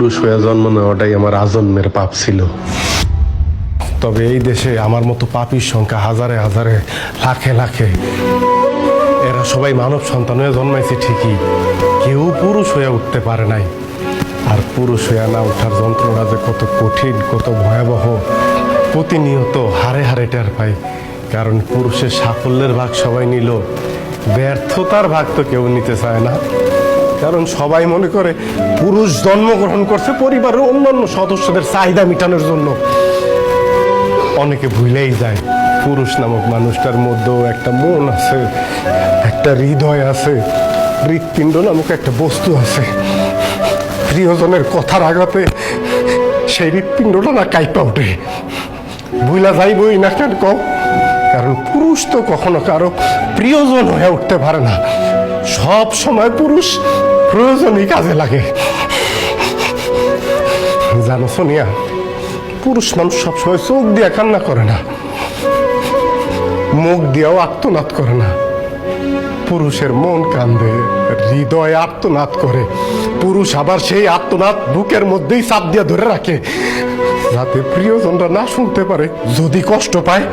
পুরুষ হয়ে জন্ম নেওয়াটাই আমার আজন্মের পাপ ছিল। তবে এই দেশে আমার মতো পাপীর সংখ্যা হাজারে হাজারে, লাখে লাখে। এরা সবাই মানব সন্তান হয়ে জন্মাইছে ঠিকই, কেউ পুরুষ হয়ে উঠতে পারে নাই। আর পুরুষ হয়ে না ওঠার যন্ত্রণা যে কত কঠিন, কত ভয়াবহ, প্রতিনিয়ত হারে হারে টের পাই। কারণ পুরুষের সাফল্যের ভাগ সবাই নিল, ব্যর্থতার ভাগ তো কেউ নিতে চায় না। কারণ সবাই মনে করে পুরুষ জন্মগ্রহণ করছে পরিবারের অন্যান্য সদস্যদের চাহিদা মেটানোর জন্য। অনেকে ভুলেই যায় পুরুষ নামক মানুষটার মধ্যেও একটা মন আছে, একটা হৃদয় আছে, হৃৎপিণ্ড নামক একটা বস্তু আছে। প্রিয়জনের কথার আঘাতে সেই হৃৎপিণ্ডটা না কাইপা ওঠে। ভুলা যাইবই না কেন কও? কারণ পুরুষ তো কখনো কারো প্রিয়জন হয়ে উঠতে পারে না। সব সময় পুরুষ প্রয়োজনই কাজে লাগে। জানো সোনিয়া, পুরুষ মানুষ সবসময় চোখ দিয়ে কান্না করে না, মুখ দিয়েও আর্তনাদ করে না। পুরুষের মন কান্দে, হৃদয় আর্তনাদ করে। পুরুষ আবার সেই আর্তনাদ বুকের মধ্যেই চাপ দিয়ে ধরে রাখে, যাতে প্রিয়জনরা না শুনতে পারে। যদি কষ্ট পায়